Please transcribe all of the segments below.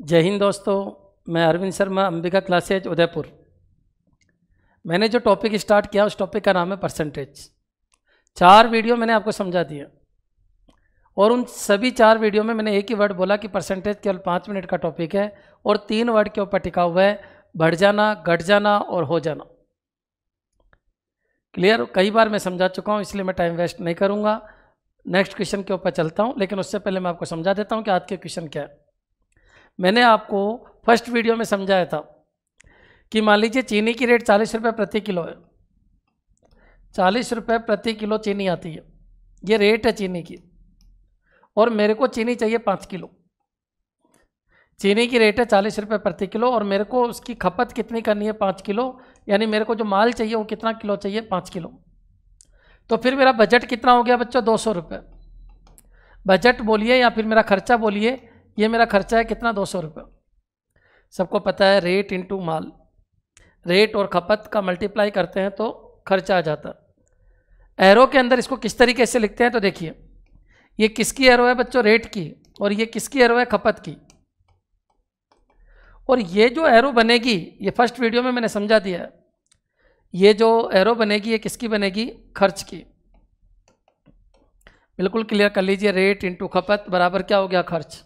जय हिंद दोस्तों, मैं अरविंद शर्मा, अंबिका क्लासेज उदयपुर। मैंने जो टॉपिक स्टार्ट किया उस टॉपिक का नाम है परसेंटेज। 4 वीडियो मैंने आपको समझा दिया और उन सभी 4 वीडियो में मैंने एक ही वर्ड बोला कि परसेंटेज केवल 5 मिनट का टॉपिक है और 3 वर्ड के ऊपर टिका हुआ है, बढ़ जाना, घट जाना और हो जाना। क्लियर? कई बार मैं समझा चुका हूँ, इसलिए मैं टाइम वेस्ट नहीं करूँगा। नेक्स्ट क्वेश्चन के ऊपर चलता हूँ, लेकिन उससे पहले मैं आपको समझा देता हूँ कि आज के क्वेश्चन क्या है। मैंने आपको फर्स्ट वीडियो में समझाया था कि मान लीजिए चीनी की रेट 40 रुपये प्रति किलो है। 40 रुपये प्रति किलो चीनी आती है, ये रेट है चीनी की, और मेरे को चीनी चाहिए 5 किलो। चीनी की रेट है 40 रुपये प्रति किलो और मेरे को उसकी खपत कितनी करनी है? 5 किलो। यानी मेरे को जो माल चाहिए वो कितना किलो चाहिए? 5 किलो। तो फिर मेरा बजट कितना हो गया बच्चों? 200 रुपये। बजट बोलिए या फिर मेरा खर्चा बोलिए, ये मेरा खर्चा है कितना? 200 रुपये। सबको पता है रेट इनटू माल, रेट और खपत का मल्टीप्लाई करते हैं तो खर्चा आ जाता है। एरो के अंदर इसको किस तरीके से लिखते हैं तो देखिए, ये किसकी एरो है बच्चों? रेट की। और ये किसकी एरो है? खपत की। और ये जो एरो बनेगी, ये फर्स्ट वीडियो में मैंने समझा दिया है, ये जो एरो बनेगी ये किसकी बनेगी? खर्च की। बिल्कुल क्लियर कर लीजिए, रेट इंटू खपत बराबर क्या हो गया? खर्च।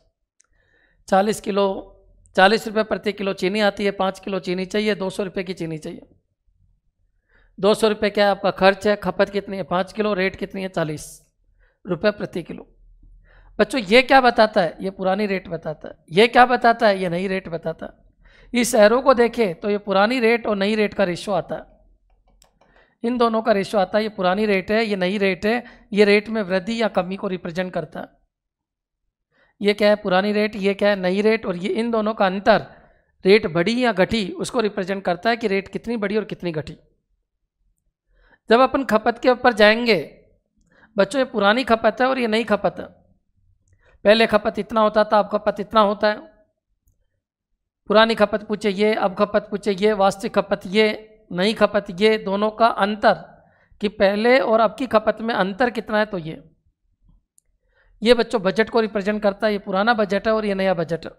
40 रुपये प्रति किलो चीनी आती है, 5 किलो चीनी चाहिए, 200 रुपये की चीनी चाहिए। 200 रुपये क्या है? आपका खर्च है। खपत कितनी है? 5 किलो। रेट कितनी है? 40 रुपये प्रति किलो। बच्चों ये क्या बताता है? ये पुरानी रेट बताता है। ये क्या बताता है? ये नई रेट बताता है। इस एरो को देखें तो ये पुरानी रेट और नई रेट का रेशो आता है, इन दोनों का रेशो आता है। ये पुरानी रेट है, ये नई रेट है। ये रेट में वृद्धि या कमी को रिप्रेजेंट करता है। ये क्या है? पुरानी रेट। ये क्या है? नई रेट। और ये इन दोनों का अंतर, रेट बढ़ी या घटी, उसको रिप्रेजेंट करता है कि रेट कितनी बढ़ी और कितनी घटी। जब अपन खपत के ऊपर जाएंगे बच्चों, ये पुरानी खपत है और ये नई खपत है। पहले खपत इतना होता था, अब खपत इतना होता है। पुरानी खपत पूछे ये, अब खपत पूछे ये, वास्तविक खपत ये, नई खपत ये, दोनों का अंतर कि पहले और अब की खपत में अंतर कितना है, तो ये बच्चों बजट को रिप्रेजेंट करता है। ये पुराना बजट है और ये नया बजट है।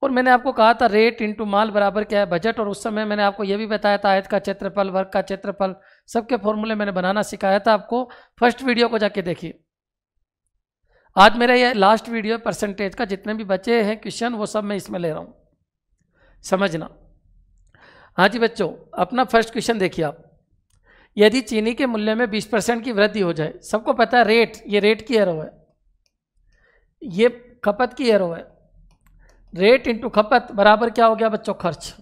और मैंने आपको कहा था रेट इंटू माल बराबर क्या है? बजट। और उस समय मैंने आपको ये भी बताया था आयत का क्षेत्रफल, वर्ग का क्षेत्रफल, सबके फॉर्मूले मैंने बनाना सिखाया था आपको। फर्स्ट वीडियो को जाके देखिए। आज मेरा ये लास्ट वीडियो परसेंटेज का, जितने भी बचे हैं क्वेश्चन वो सब मैं इसमें ले रहा हूँ, समझना। हाँ जी बच्चों, अपना फर्स्ट क्वेश्चन देखिए आप। यदि चीनी के मूल्य में 20% की वृद्धि हो जाए, सबको पता है रेट, ये रेट की एरो है, ये खपत की एरो है। रेट इंटू खपत बराबर क्या हो गया बच्चों? खर्च।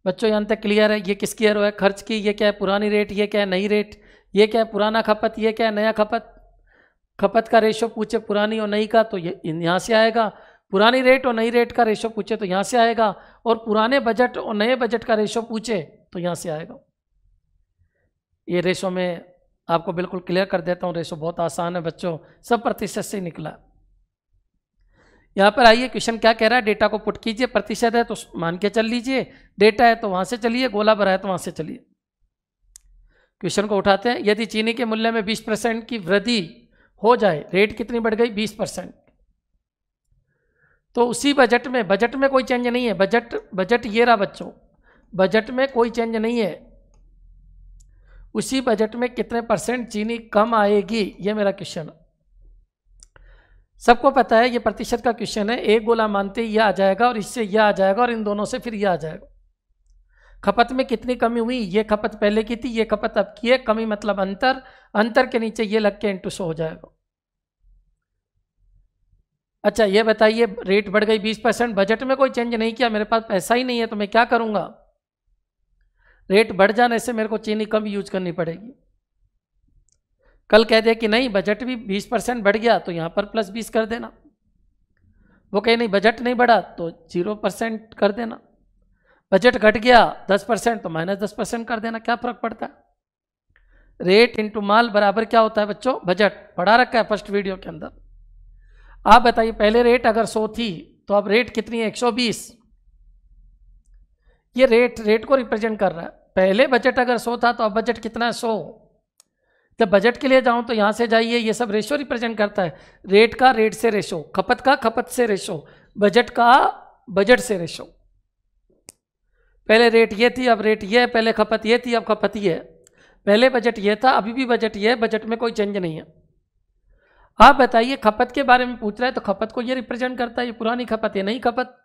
बच्चों यहाँ तक क्लियर है? ये किसकी एरो है? खर्च की। ये क्या है? पुरानी रेट। ये क्या है? नई रेट। ये क्या है? पुराना खपत। ये क्या है? नया खपत। खपत का रेशो पूछे पुरानी और नई का तो ये यहाँ से आएगा। पुरानी रेट और नई रेट का रेशो पूछे तो यहाँ से आएगा। और पुराने बजट और नए बजट का रेशो पूछे तो यहाँ से आएगा। ये रेशो में आपको बिल्कुल क्लियर कर देता हूँ। रेशो बहुत आसान है बच्चों, सब प्रतिशत से निकला। यहाँ पर आइए, क्वेश्चन क्या कह रहा है? डेटा को पुट कीजिए। प्रतिशत है तो मान के चल लीजिए, डेटा है तो वहाँ से चलिए, गोला भरा है तो वहाँ से चलिए। क्वेश्चन को उठाते हैं। यदि चीनी के मूल्य में 20% की वृद्धि हो जाए, रेट कितनी बढ़ गई? 20%। तो उसी बजट में कोई चेंज नहीं है। बजट ये रहा बच्चों, बजट में कोई चेंज नहीं है। उसी बजट में कितने परसेंट चीनी कम आएगी, ये मेरा क्वेश्चन है। सबको पता है ये प्रतिशत का क्वेश्चन है। एक गोला मानते ही यह आ जाएगा और इससे यह आ जाएगा और इन दोनों से फिर यह आ जाएगा। खपत में कितनी कमी हुई? ये खपत पहले की थी, ये खपत अब की है। कमी मतलब अंतर, अंतर के नीचे ये लग के इंटू 100 हो जाएगा। अच्छा ये बताइए, रेट बढ़ गई 20%, बजट में कोई चेंज नहीं किया, मेरे पास पैसा ही नहीं है तो मैं क्या करूंगा? रेट बढ़ जाने से मेरे को चीनी कम यूज करनी पड़ेगी। कल कह दे कि नहीं बजट भी 20% बढ़ गया तो यहाँ पर +20 कर देना। वो कहे नहीं बजट नहीं बढ़ा तो 0% कर देना। बजट घट गया 10% तो -10% कर देना। क्या फर्क पड़ता है? रेट इंटू माल बराबर क्या होता है बच्चों? बजट। पढ़ा रखा है फर्स्ट वीडियो के अंदर। आप बताइए, पहले रेट अगर 100 थी तो अब रेट कितनी है? 120। ये रेट को रिप्रेजेंट कर रहा है। पहले बजट अगर 100 था तो अब बजट कितना है? 100। जब बजट के लिए जाऊं तो यहाँ से जाइए, ये सब रेशो रिप्रेजेंट करता है। रेट का रेट से रेशो, खपत का खपत से रेशो, बजट का बजट से रेशो। पहले रेट ये थी, अब रेट ये है, पहले खपत ये थी, अब खपत ये है, पहले बजट ये था, अभी भी बजट ये है, बजट में कोई चेंज नहीं है। आप बताइए, खपत के बारे में पूछ रहा है तो खपत को ये रिप्रेजेंट करता है, ये पुरानी खपत, ये नई खपत।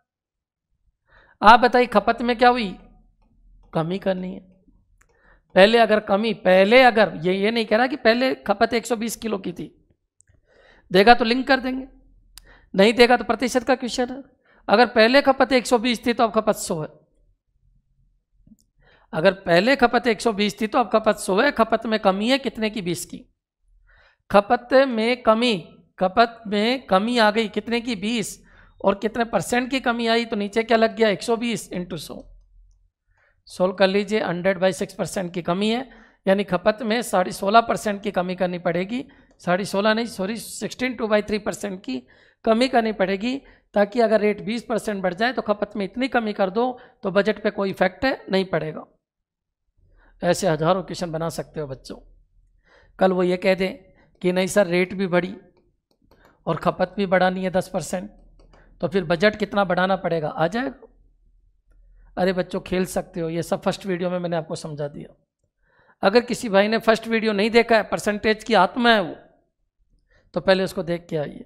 आप बताइए खपत में क्या हुई, कमी करनी है। पहले अगर ये नहीं कह रहा कि पहले खपत 120 किलो की थी, देगा तो लिंक कर देंगे, नहीं देगा तो प्रतिशत का क्वेश्चन है। अगर पहले खपत 120 थी तो अब खपत 100 है। अगर पहले खपत 120 थी तो अब खपत 100 है। खपत में कमी है कितने की, 20 की। खपत में कमी आ गई कितने की, 20, और कितने परसेंट की कमी आई, तो नीचे क्या लग गया, 120 इंटू 100। सोल्व कर लीजिए, 100/6% की कमी है, यानी खपत में 16.5% की कमी करनी पड़ेगी, 16.5 2/3% की कमी करनी पड़ेगी, ताकि अगर रेट 20% बढ़ जाए तो खपत में इतनी कमी कर दो तो बजट पे कोई इफेक्ट नहीं पड़ेगा। ऐसे हजारों क्वेश्चन बना सकते हो बच्चों। कल वो ये कह दें कि नहीं सर रेट भी बढ़ी और खपत भी बढ़ानी है 10%, तो फिर बजट कितना बढ़ाना पड़ेगा, आ जाएगा। अरे बच्चों खेल सकते हो, ये सब फर्स्ट वीडियो में मैंने आपको समझा दिया। अगर किसी भाई ने फर्स्ट वीडियो नहीं देखा है, परसेंटेज की आत्मा है वो, तो पहले उसको देख के आइए,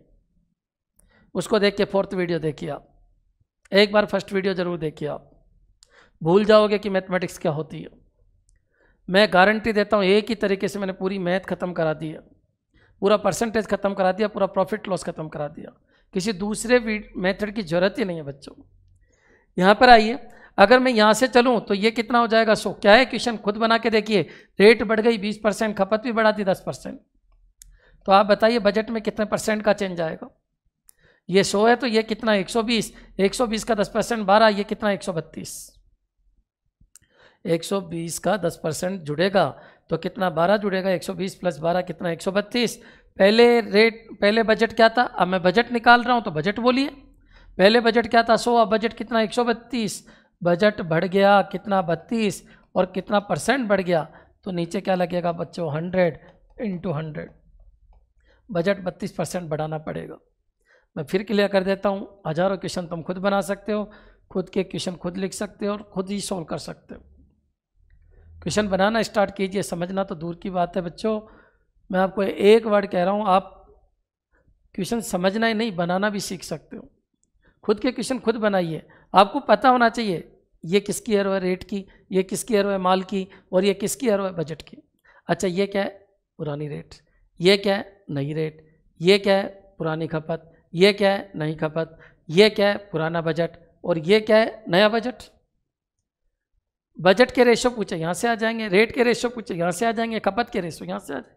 उसको देख के 4th वीडियो देखिए आप, एक बार फर्स्ट वीडियो जरूर देखिए आप, भूल जाओगे कि मैथमेटिक्स क्या होती है। मैं गारंटी देता हूँ एक ही तरीके से मैंने पूरी मैथ खत्म करा दी है, पूरा परसेंटेज खत्म करा दिया, पूरा प्रॉफिट लॉस खत्म करा दिया, किसी दूसरे मेथड की जरूरत ही नहीं है बच्चों। यहाँ पर आइए, अगर मैं यहाँ से चलूँ तो ये कितना हो जाएगा, 100। क्या है क्वेश्चन, खुद बना के देखिए। रेट बढ़ गई 20%, खपत भी बढ़ा दी 10%, तो आप बताइए बजट में कितने परसेंट का चेंज आएगा। ये 100 है तो ये कितना, 120, 120 का 10% 12, ये कितना, 132। 120 का 10% जुड़ेगा तो कितना, 12 जुड़ेगा, 120 + 12 कितना, 132। पहले बजट क्या था, अब मैं बजट निकाल रहा हूँ तो बजट बोलिए। पहले बजट क्या था, 100, अब बजट कितना, 132। बजट बढ़ गया कितना, 32, और कितना परसेंट बढ़ गया, तो नीचे क्या लगेगा बच्चों, 100 × 100। बजट 32% बढ़ाना पड़ेगा। मैं फिर क्लियर कर देता हूँ, हजारों क्वेश्चन तुम खुद बना सकते हो, खुद के क्वेश्चन खुद लिख सकते हो और खुद ही सॉल्व कर सकते हो। क्वेश्चन बनाना स्टार्ट कीजिए, समझना तो दूर की बात है बच्चों। मैं आपको एक वर्ड कह रहा हूँ, आप क्वेश्चन समझना ही नहीं, बनाना भी सीख सकते हो। खुद के क्वेश्चन खुद बनाइए। आपको पता होना चाहिए ये किसकी एरो है, रेट की, ये किसकी एरो है, माल की, और ये किसकी एरो है, बजट की। अच्छा ये क्या है, पुरानी रेट, ये क्या है, नई रेट, ये क्या है, पुरानी खपत, ये क्या है, नई खपत, ये क्या है, पुराना बजट, और ये क्या है, नया बजट। बजट के रेशो पूछे यहाँ से आ जाएंगे, रेट के रेशो पूछे यहाँ से आ जाएंगे, खपत के रेशो यहाँ से आ जाएंगे।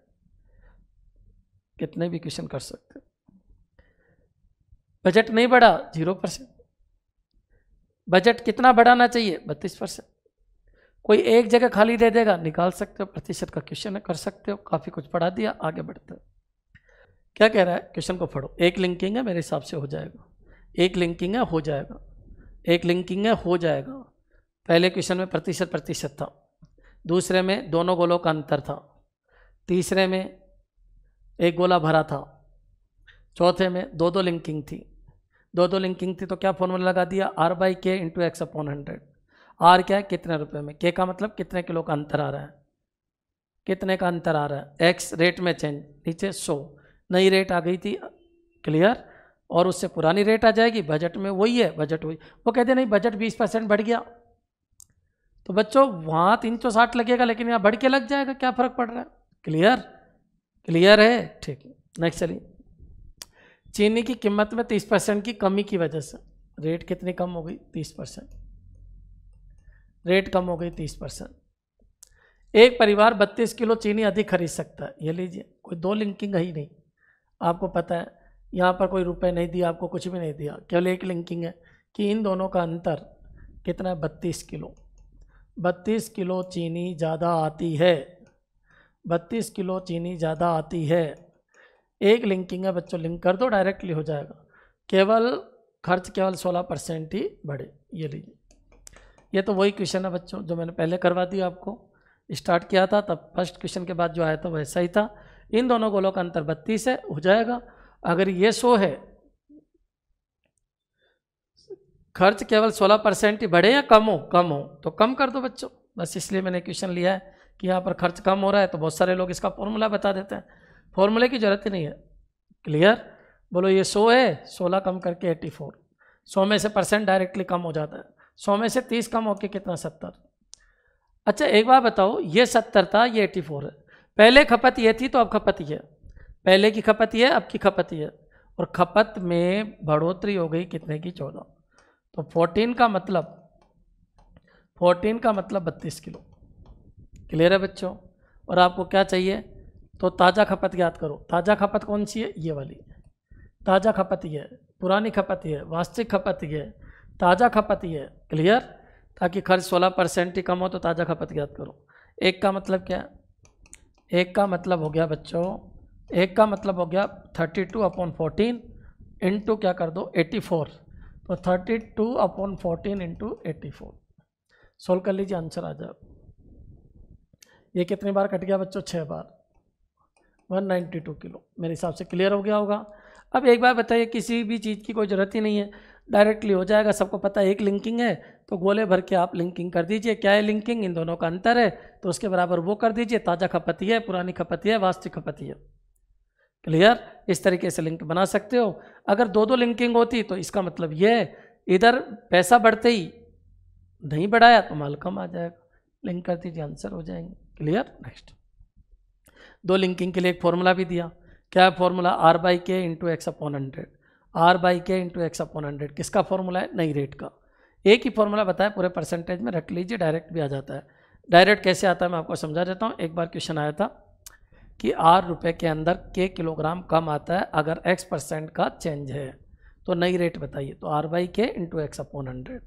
कितने भी क्वेश्चन कर सकते हो। बजट नहीं बढ़ा, 0%। बजट कितना बढ़ाना चाहिए, 32%। कोई एक जगह खाली दे देगा, निकाल सकते हो, प्रतिशत का क्वेश्चन है, कर सकते हो। काफ़ी कुछ पढ़ा दिया, आगे बढ़ते हो। क्या कह रहा है, क्वेश्चन को पढ़ो। एक लिंकिंग है, मेरे हिसाब से हो जाएगा। एक लिंकिंग है, हो जाएगा। एक लिंकिंग है, हो जाएगा। पहले क्वेश्चन में प्रतिशत था, दूसरे में दोनों गोलों का अंतर था, तीसरे में एक गोला भरा था, चौथे में दो लिंकिंग थी। दो लिंकिंग थी तो क्या फॉर्मूला लगा दिया, R/K × X/100। R क्या है, कितने रुपए में, K का मतलब कितने किलो का अंतर आ रहा है, कितने का अंतर आ रहा है, X रेट में चेंज, नीचे 100। नई रेट आ गई थी, क्लियर, और उससे पुरानी रेट आ जाएगी। बजट में वही है, बजट वही। वो कहते नहीं बजट 20% बढ़ गया, तो बच्चों वहाँ 360 लगेगा, लेकिन यहाँ बढ़ के लग जाएगा, क्या फर्क पड़ रहा है। क्लियर है, ठीक है। नेक्स्ट चलिए। चीनी की कीमत में 30% की कमी की वजह से रेट कितनी कम हो गई, 30%। रेट कम हो गई 30%। एक परिवार 32 किलो चीनी अधिक खरीद सकता है। ये लीजिए, कोई दो लिंकिंग है ही नहीं, आपको पता है यहाँ पर कोई रुपए नहीं दिया, आपको कुछ भी नहीं दिया, केवल एक लिंकिंग है कि इन दोनों का अंतर कितना है, 32 किलो। 32 किलो चीनी ज़्यादा आती है, 32 किलो चीनी ज़्यादा आती है। एक लिंकिंग है बच्चों, लिंक कर दो, डायरेक्टली हो जाएगा। केवल खर्च केवल 16% ही बढ़े। ये लीजिए, ये तो वही क्वेश्चन है बच्चों जो मैंने पहले करवा दिया, आपको स्टार्ट किया था तब फर्स्ट क्वेश्चन के बाद जो आया था वैसा ही था। इन दोनों गोलों का अंतर 32 है, हो जाएगा। अगर ये 100 है खर्च केवल 16% ही बढ़े या कम हो? कम हो तो कम कर दो बच्चों, बस इसलिए मैंने क्वेश्चन लिया है कि यहाँ पर खर्च कम हो रहा है, तो बहुत सारे लोग इसका फॉर्मूला बता देते हैं, फॉर्मूले की जरूरत ही नहीं है। क्लियर? बोलो ये 100 है, 16 कम करके 84, 100 में से परसेंट डायरेक्टली कम हो जाता है, 100 में से 30 कम होके कितना? 70। अच्छा एक बात बताओ, ये 70 था, ये 84 है, पहले खपत ये थी तो अब खपत ये है, पहले की खपत ये है, अब की खपत ये है, और खपत में बढ़ोतरी हो गई कितने की? 14। तो 14 का मतलब 32 किलो। क्लियर है बच्चों? और आपको क्या चाहिए? तो ताज़ा खपत याद करो। ताज़ा खपत कौन सी है? ये वाली। ताज़ा खपत ये है, पुरानी खपत ये है, वास्तविक खपत ये है, ताज़ा खपत ये है। क्लियर? ताकि खर्च 16% ही कम हो तो ताज़ा खपत याद करो। एक का मतलब क्या? एक का मतलब हो गया बच्चों, एक का मतलब हो गया 32/14 इंटू क्या कर दो? 84। तो 32/14 इंटू 84। सोल्व कर लीजिए, आंसर आ जाए। ये कितनी बार कट गया बच्चों? 6 बार, 192 किलो मेरे हिसाब से। क्लियर हो गया होगा? अब एक बार बताइए, किसी भी चीज़ की कोई ज़रूरत ही नहीं है, डायरेक्टली हो जाएगा, सबको पता है एक लिंकिंग है, तो गोले भर के आप लिंकिंग कर दीजिए। क्या है लिंकिंग? इन दोनों का अंतर है, तो उसके बराबर वो कर दीजिए। ताज़ा खपत है, पुरानी खपत है, वास्तविक खपत है। क्लियर? इस तरीके से लिंक बना सकते हो। अगर दो दो लिंकिंग होती तो इसका मतलब ये है, इधर पैसा बढ़ते ही नहीं बढ़ाया तो माल कम आ जाएगा। लिंक कर दीजिए, आंसर हो जाएंगे। क्लियर? नेक्स्ट, दो लिंकिंग के लिए एक फॉर्मूला भी दिया। क्या है formula? R/K into x/100। R/K into x/100 किसका फॉर्मूला है? नई रेट का। एक ही फॉर्मूला बताया, पूरे परसेंटेज में रख लीजिए, डायरेक्ट भी आ जाता है। डायरेक्ट कैसे आता है मैं आपको समझा देता हूँ। एक बार क्वेश्चन आया था कि ₹R के अंदर K किलोग्राम कम आता है अगर X% का चेंज है, तो नई रेट बताइए। तो R/K into x/100,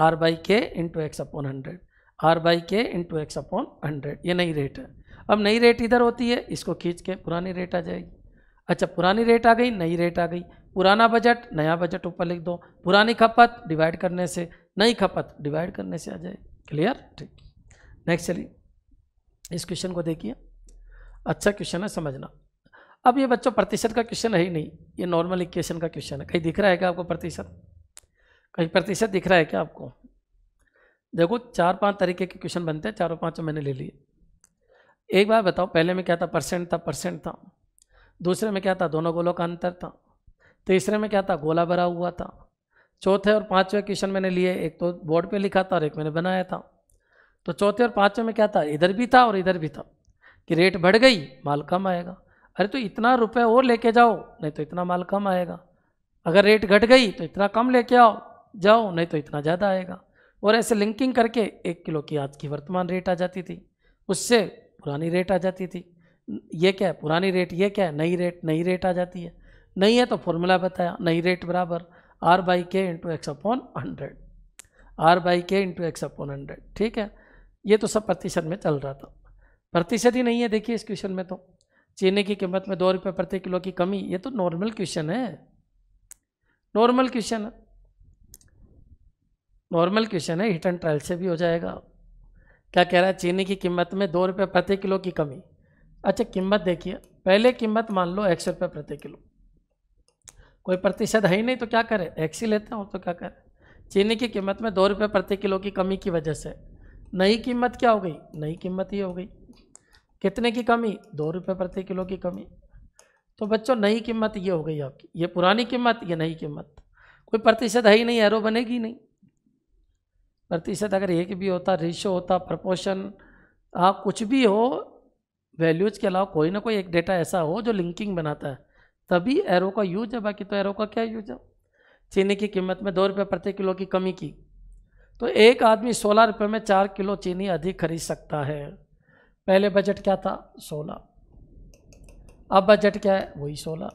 R/K into x/100, R/K into x/100, ये नई रेट है। अब नई रेट इधर होती है, इसको खींच के पुरानी रेट आ जाएगी। अच्छा, पुरानी रेट आ गई, नई रेट आ गई। पुराना बजट, नया बजट ऊपर लिख दो। पुरानी खपत डिवाइड करने से, नई खपत डिवाइड करने से आ जाएगी। क्लियर? ठीक। नेक्स्ट चलिए, इस क्वेश्चन को देखिए, अच्छा क्वेश्चन है, समझना। अब ये बच्चों प्रतिशत का क्वेश्चन है ही नहीं, ये नॉर्मल इक्वेशन का क्वेश्चन है। कहीं दिख रहा है क्या आपको प्रतिशत? कहीं प्रतिशत दिख रहा है क्या आपको? देखो 4-5 तरीके के क्वेश्चन बनते हैं, चारों पांचों मैंने ले लिए। एक बार बताओ, पहले में क्या था? परसेंट था। दूसरे में क्या था? दोनों गोलों का अंतर था। तीसरे में क्या था? गोला भरा हुआ था। चौथे और पांचवें क्वेश्चन मैंने लिए, एक तो बोर्ड पे लिखा था और एक मैंने बनाया था। तो चौथे और पांचवें में क्या था? इधर भी था और इधर भी था कि रेट बढ़ गई माल कम आएगा। अरे तो इतना रुपए और लेके जाओ, नहीं तो इतना माल कम आएगा। अगर रेट घट गई तो इतना कम लेके जाओ, नहीं तो इतना ज़्यादा आएगा। और ऐसे लिंकिंग करके 1 किलो की आज की वर्तमान रेट आ जाती थी, उससे पुरानी रेट आ जाती थी। ये क्या है? पुरानी रेट। ये क्या है? नई रेट। नई रेट आ जाती है। नहीं है तो फॉर्मूला बताया, नई रेट बराबर R/K into x/100, R/K into x/100। ठीक है, ये तो सब प्रतिशत में चल रहा था। प्रतिशत ही नहीं है देखिए इस क्वेश्चन में। तो चीनी की कीमत में 2 रुपये प्रति किलो की कमी, ये तो नॉर्मल क्वेश्चन है। नॉर्मल क्वेश्चन है, नॉर्मल क्वेश्चन है, हिट एंड ट्रायल से भी हो जाएगा। क्या कह रहा है? चीनी की कीमत में 2 रुपये प्रति किलो की कमी। अच्छा कीमत देखिए, पहले कीमत मान लो 100 रुपये प्रति किलो, कोई प्रतिशत है ही नहीं तो क्या करें? एक्स ही लेते हो तो क्या करें? चीनी की कीमत में 2 रुपये प्रति किलो की कमी की वजह से नई कीमत क्या हो गई? नई कीमत ही हो गई। कितने की कमी? 2 रुपये प्रति किलो की कमी। तो बच्चों नई कीमत ये हो गई आपकी, ये पुरानी कीमत, ये नई कीमत। कोई प्रतिशत है ही नहीं, एरो बनेगी नहीं। प्रतिशत अगर एक भी होता, रेशियो होता, प्रपोर्शन, आप कुछ भी हो, वैल्यूज के अलावा कोई ना कोई एक डेटा ऐसा हो जो लिंकिंग बनाता है, तभी एरो का यूज है, बाकी तो एरो का क्या यूज है। चीनी की कीमत में 2 रुपये प्रति किलो की कमी की, तो एक आदमी 16 रुपये में 4 किलो चीनी अधिक खरीद सकता है। पहले बजट क्या था? 16। अब बजट क्या है? वही 16।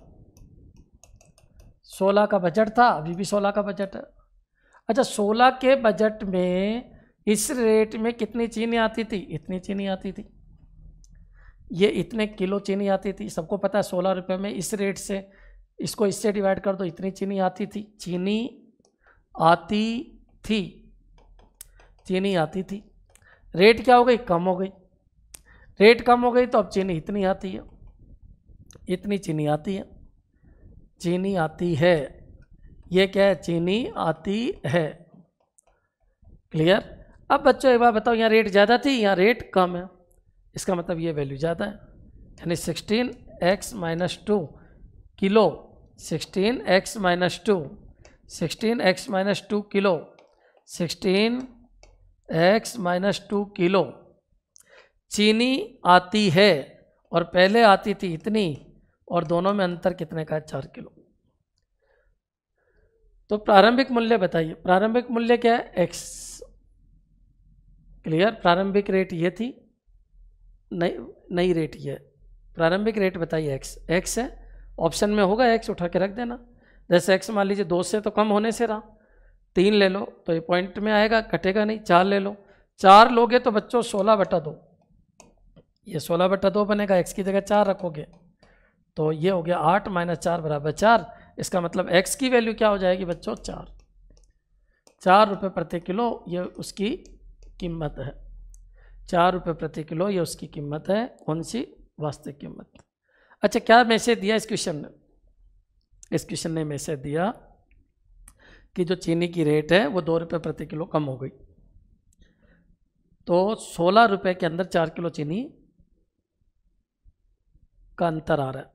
16 का बजट था, अभी भी 16 का बजट है। अच्छा 16 के बजट में इस रेट में कितनी चीनी आती थी? इतनी चीनी आती थी। ये इतने किलो चीनी आती थी, सबको पता है। 16 रुपये में इस रेट से, इसको इससे डिवाइड कर दो, इतनी चीनी आती थी। चीनी आती थी, चीनी आती थी। रेट क्या हो गई? कम हो गई। रेट कम हो गई तो अब चीनी इतनी आती है, इतनी चीनी आती है, चीनी आती है। ये क्या है, चीनी आती है। क्लियर। अब बच्चों एक बार बताओ, यहाँ रेट ज़्यादा थी, यहाँ रेट कम है, इसका मतलब ये वैल्यू ज़्यादा है, यानी 16x - 2 kilo, 16x - 2, 16x - 2 kilo, 16x - 2 kilo चीनी आती है, और पहले आती थी इतनी, और दोनों में अंतर कितने का है, 4 किलो। तो प्रारंभिक मूल्य बताइए, प्रारंभिक मूल्य क्या है, x। क्लियर। प्रारंभिक रेट ये थी, नई रेट ये है। प्रारंभिक रेट बताइए, x है, ऑप्शन में होगा x, उठा के रख देना। जैसे x मान लीजिए 2 से तो कम होने से रहा, 3 ले लो तो ये पॉइंट में आएगा, कटेगा नहीं। 4 ले लो, 4 लोगे तो बच्चों 16/2, ये 16/2 बनेगा, x की जगह 4 रखोगे तो ये हो गया 8 - 4 = 4। इसका मतलब x की वैल्यू क्या हो जाएगी बच्चों, 4 रुपये प्रति किलो, ये उसकी कीमत है। 4 रुपये प्रति किलो ये उसकी कीमत है। कौन सी, वास्तविक कीमत। अच्छा, क्या मैसेज दिया इस क्वेश्चन ने, इस क्वेश्चन ने मैसेज दिया कि जो चीनी की रेट है वो 2 रुपये प्रति किलो कम हो गई, तो 16 रुपये के अंदर 4 किलो चीनी का अंतर आ रहा है।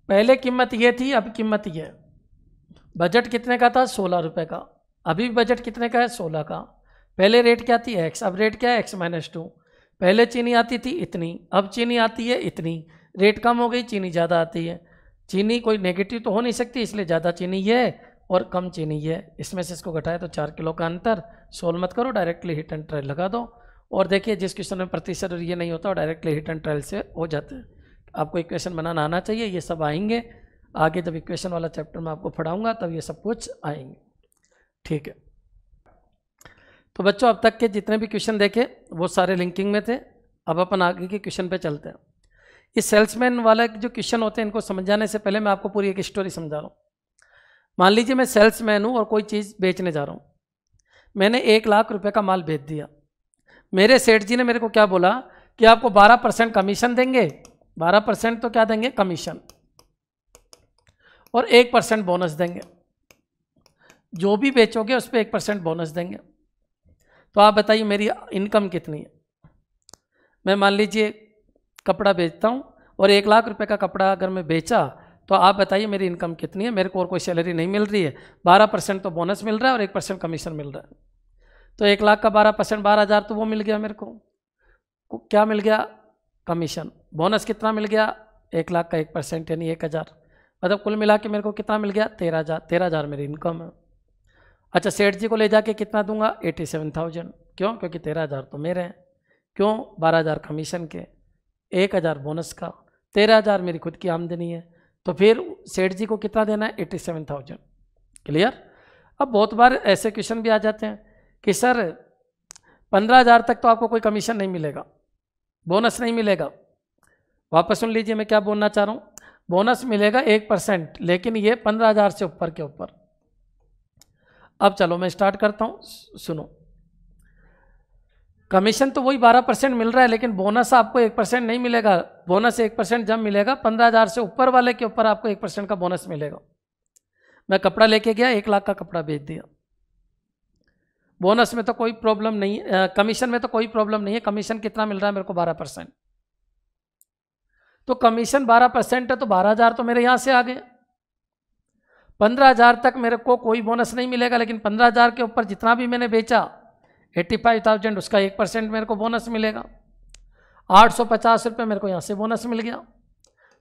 पहले कीमत ये थी, अब कीमत ये है। बजट कितने का था, 16 रुपये का, अभी बजट कितने का है, 16 का। पहले रेट क्या थी, x, अब रेट क्या है, x - 2। पहले चीनी आती थी इतनी, अब चीनी आती है इतनी, रेट कम हो गई, चीनी ज़्यादा आती है। चीनी कोई नेगेटिव तो हो नहीं सकती, इसलिए ज़्यादा चीनी ये और कम चीनी ये, इसमें से इसको घटाए तो 4 किलो का अंतर। सोल्व मत करो, डायरेक्टली हिट एंड ट्रायल लगा दो। और देखिए जिस क्वेश्चन में प्रतिशत ये नहीं होता, और डायरेक्टली हिट एंड ट्रायल से हो जाते हैं। आपको इक्वेशन बनाना आना चाहिए, ये सब आएंगे आगे, जब इक्वेशन वाला चैप्टर में आपको पढ़ाऊंगा तब ये सब कुछ आएंगे। ठीक है, तो बच्चों अब तक के जितने भी क्वेश्चन देखे वो सारे लिंकिंग में थे। अब अपन आगे के क्वेश्चन पे चलते हैं। इस सेल्समैन वाला जो क्वेश्चन होते हैं, इनको समझाने से पहले मैं आपको पूरी एक स्टोरी समझा रहा हूँ। मान लीजिए मैं सेल्समैन हूँ और कोई चीज़ बेचने जा रहा हूँ, मैंने 1 लाख रुपए का माल बेच दिया। मेरे सेठ जी ने मेरे को क्या बोला कि आपको 12% कमीशन देंगे, 12% तो क्या देंगे, कमीशन, और 1% बोनस देंगे। जो भी बेचोगे उस पर 1% बोनस देंगे। तो आप बताइए मेरी इनकम कितनी है। मैं मान लीजिए कपड़ा बेचता हूँ और 1 लाख रुपए का कपड़ा अगर मैं बेचा, तो आप बताइए मेरी इनकम कितनी है। मेरे को और कोई सैलरी नहीं मिल रही है, 12% तो बोनस मिल रहा है और 1% कमीशन मिल रहा है। तो 1 लाख का 12%, 12,000 तो वो मिल गया मेरे को। क्या मिल गया, कमीशन। बोनस कितना मिल गया, 1 लाख का 1% यानी 1,000। मतलब कुल मिला के मेरे को कितना मिल गया, 13,000। 13,000 मेरी इनकम है। अच्छा, सेठ जी को ले जाके कितना दूंगा, 87,000। क्यों, क्योंकि 13,000 तो मेरे हैं। क्यों, 12,000 कमीशन के, 1,000 बोनस का, 13,000 मेरी खुद की आमदनी है। तो फिर सेठ जी को कितना देना है, 87,000। क्लियर। अब बहुत बार ऐसे क्वेश्चन भी आ जाते हैं कि सर 15,000 तक तो आपको कोई कमीशन नहीं मिलेगा, बोनस नहीं मिलेगा। वापस सुन लीजिए मैं क्या बोलना चाह रहा हूँ। बोनस मिलेगा 1%, लेकिन ये 15,000 से ऊपर के ऊपर। अब चलो मैं स्टार्ट करता हूँ, सुनो। कमीशन तो वही 12% मिल रहा है, लेकिन बोनस आपको 1% नहीं मिलेगा। बोनस 1% जब मिलेगा 15,000 से ऊपर वाले के ऊपर आपको 1% का बोनस मिलेगा। मैं कपड़ा लेके गया, 1 लाख का कपड़ा बेच दिया, बोनस में तो कोई प्रॉब्लम नहीं है, कमीशन में तो कोई प्रॉब्लम नहीं है। कमीशन कितना मिल रहा है मेरे को, 12%। तो कमीशन 12% है तो 12,000 तो मेरे यहाँ से आ गए। 15,000 तक मेरे को कोई बोनस नहीं मिलेगा, लेकिन 15,000 के ऊपर जितना भी मैंने बेचा, 85,000, उसका 1% मेरे को बोनस मिलेगा। 850 रुपये मेरे को यहाँ से बोनस मिल गया।